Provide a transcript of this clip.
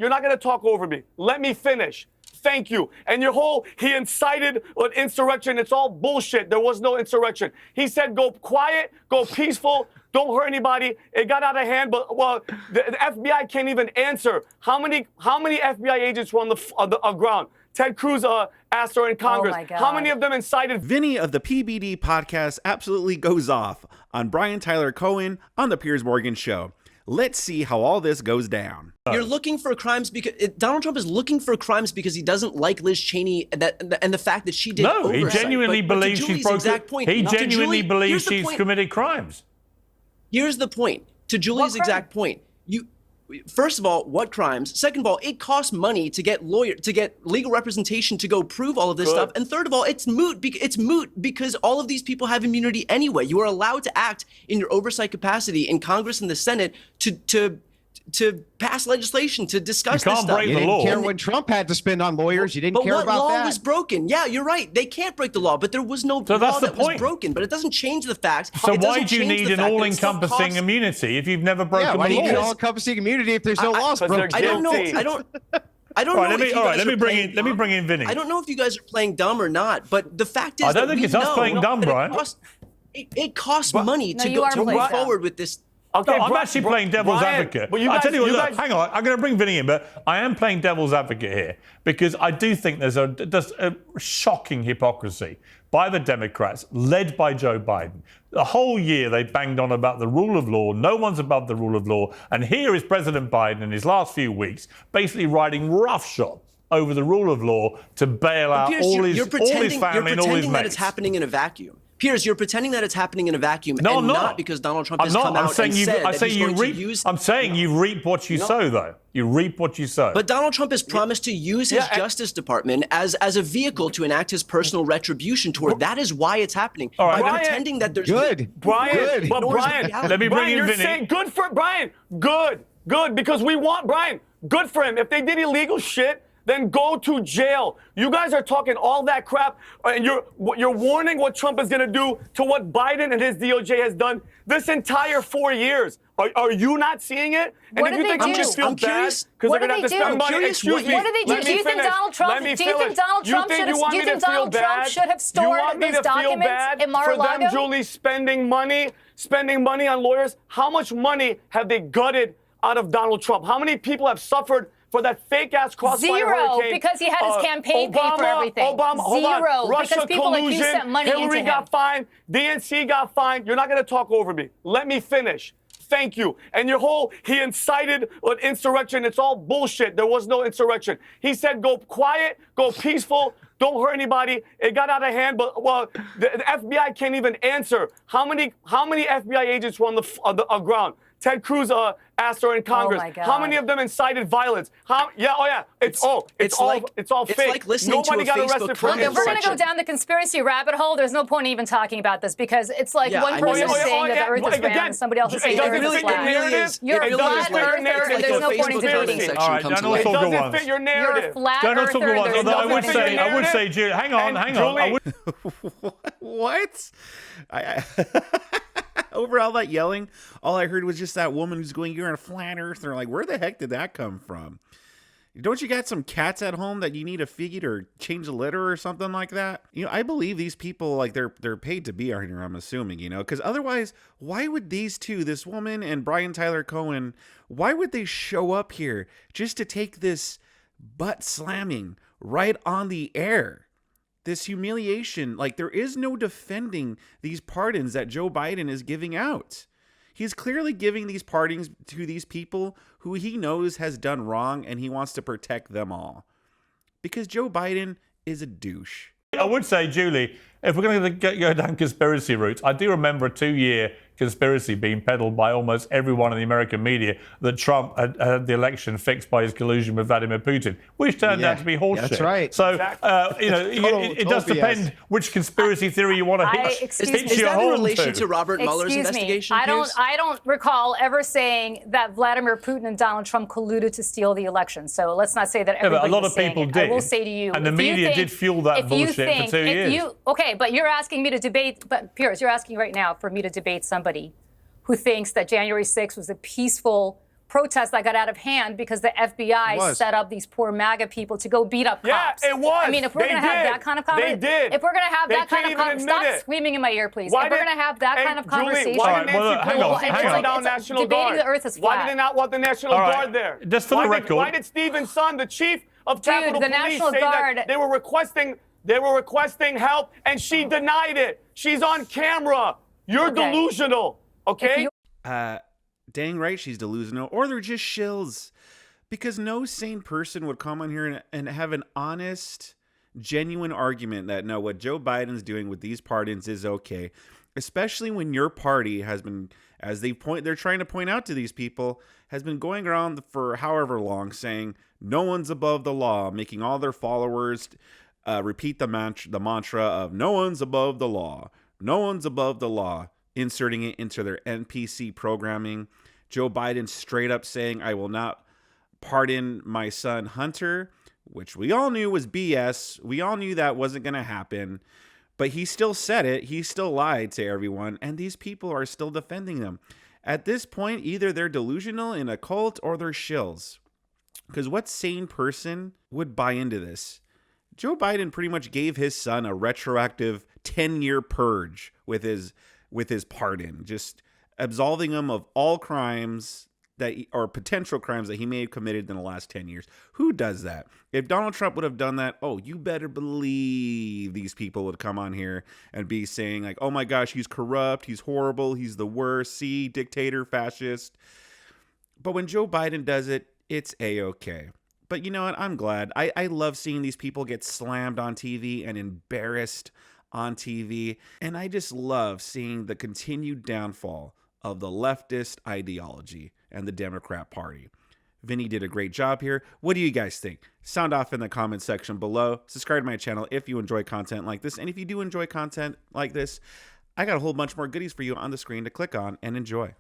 You're not going to talk over me. Let me finish. Thank you. And your whole, he incited an insurrection. It's all bullshit. There was no insurrection. He said, go quiet, go peaceful, don't hurt anybody. It got out of hand, but well, the FBI can't even answer. How many FBI agents were on the ground? Ted Cruz asked her in Congress. Oh my God. How many of them incited? Vinny of the PBD podcast absolutely goes off on Brian Tyler Cohen on the Piers Morgan Show. Let's see how all this goes down. You're looking for crimes because Donald Trump is looking for crimes because he doesn't like Liz Cheney and the fact that she did oversight. He genuinely believes she's broken. He genuinely believes she's committed crimes. Here's the point. To Julie's exact point, first of all, what crimes? Second of all, it costs money to get legal representation to go prove all of this stuff. And third of all, it's moot because all of these people have immunity anyway. You are allowed to act in your oversight capacity in Congress and the Senate to pass legislation, to discuss this stuff. You can't break the law. You didn't care when Trump had to spend on lawyers. You didn't care about that. But what law was broken? Yeah, you're right. They can't break the law, but there was no law that was broken. But it doesn't change the fact. So why do you need an all-encompassing immunity if you've never broken the law? Why do you need all-encompassing immunity if there's no laws broken? I don't know. I don't know. Let me bring in Vinny. I don't know if you guys are playing dumb or not, but the fact is, I don't think it's us playing dumb, Brian. It costs money to move forward with this. Okay, no, I'm actually playing devil's advocate. I tell you what, look, hang on, I'm going to bring Vinny in, but I am playing devil's advocate here because I do think there's a shocking hypocrisy by the Democrats, led by Joe Biden. The whole year they banged on about the rule of law. No one's above the rule of law. And here is President Biden in his last few weeks basically riding roughshod over the rule of law to bail out all his family and all his mates. You're pretending that it's happening in a vacuum. Piers, you're pretending that it's happening in a vacuum, and not because Donald Trump has come out and said that he's going to use... I'm saying you reap what you sow, though. You reap what you sow. But Donald Trump has promised to use his Justice Department as a vehicle to enact his personal retribution toward. That is why it's happening. All right. By pretending that there's... Brian, let me bring in Vinny. You're saying good for Brian. Good, because we want Brian. Good for him. If they did illegal shit, then go to jail. You guys are talking all that crap, and you're warning what Trump is going to do to what Biden and his DOJ has done this entire 4 years. Are you not seeing it? And what if you think I'm just feel bad because they're going to have to spend money, excuse me. What did they do? Do you think Donald Trump should have stored these documents in Mar-a-Lago? For them, Julie, spending money on lawyers? How much money have they gutted out of Donald Trump? How many people have suffered for that fake-ass crossfire hurricane? Zero, because he had his campaign paid for everything. Zero, Russia because people collusion, like you sent money Hillary into him. got fined, DNC got fined. You're not going to talk over me. Let me finish. Thank you. And your whole, he incited an insurrection. It's all bullshit. There was no insurrection. He said, go quiet, go peaceful, don't hurt anybody. It got out of hand, but well, the FBI can't even answer. How many FBI agents were on the ground? Ted Cruz asked her in Congress. Oh my God. How many of them incited violence? It's all fake. Like listening Nobody to a got arrested Facebook for If we're going to go insurrection. down the conspiracy rabbit hole, there's no point in even talking about this because it's like one person is saying that the Earth is round and somebody else is saying the Earth is flat. You're a flat earther, and there's no point in debating. All right, don't all It talk at doesn't once. fit your You're a narrative. flat Don't all earther, talk at once. there's Although no point in debating. I would say, Julie, hang on. What? Over all that yelling, all I heard was just that woman who's going, you're a flat earther. Like, where the heck did that come from? Don't you got some cats at home that you need to feed or change the litter or something like that? You know, I believe these people, like, they're paid to be out here, I'm assuming, you know, because otherwise, why would these two, this woman and Brian Tyler Cohen, why would they show up here just to take this butt slamming right on the air? This humiliation, like there is no defending these pardons that Joe Biden is giving out. He's clearly giving these pardons to these people who he knows has done wrong and he wants to protect them all. Because Joe Biden is a douche. I would say, Julie, if we're going to go down conspiracy routes, I do remember a 2-year conspiracy being peddled by almost everyone in the American media that Trump had the election fixed by his collusion with Vladimir Putin, which turned out to be horseshit. That's right. So, it does depend which conspiracy theory you want to hitch Is your that in home relation to Robert Mueller's investigation? I don't recall ever saying that Vladimir Putin and Donald Trump colluded to steal the election. So let's not say that everybody but a lot was of people saying it. did. I will say to you, and the media did fuel that bullshit for 2 years. But you're asking me to debate. But Piers, you're asking right now for me to debate somebody who thinks that January 6th was a peaceful protest that got out of hand because the FBI set up these poor MAGA people to go beat up cops. Yeah, it was. I mean, if we're going to have that kind of conversation, if we're going to have that kind of conversation, stop screaming in my ear, please. If we're going to have that kind of conversation, why did Nancy hang on. National Guard? The earth is flat. Why did they not want the National Guard there? Just for the record. Why did Stephen Son, the chief of Capitol Police, National say Guard, that they were requesting help, and she denied it? She's on camera. You're delusional, okay? Dang right she's delusional, or they're just shills. Because no sane person would come on here and have an honest, genuine argument that, no, what Joe Biden's doing with these pardons is okay. Especially when your party has been, as they're trying to point out to these people, has been going around for however long saying no one's above the law, making all their followers repeat the mantra of no one's above the law, no one's above the law, inserting it into their NPC programming. Joe Biden straight up saying, I will not pardon my son Hunter, which we all knew was BS. We all knew that wasn't going to happen. But he still said it. He still lied to everyone. And these people are still defending them. At this point, either they're delusional in a cult or they're shills. Because what sane person would buy into this? Joe Biden pretty much gave his son a retroactive 10-year purge with his pardon, just absolving him of all crimes or potential crimes that he may have committed in the last 10 years. Who does that? If Donald Trump would have done that, oh, you better believe these people would come on here and be saying like, oh my gosh, he's corrupt, he's horrible, he's the worst, see, dictator, fascist. But when Joe Biden does it, it's A-okay. But you know what? I'm glad. I love seeing these people get slammed on TV and embarrassed on TV. And I just love seeing the continued downfall of the leftist ideology and the Democrat Party. Vinny did a great job here. What do you guys think? Sound off in the comment section below. Subscribe to my channel if you enjoy content like this. And if you do enjoy content like this, I got a whole bunch more goodies for you on the screen to click on and enjoy.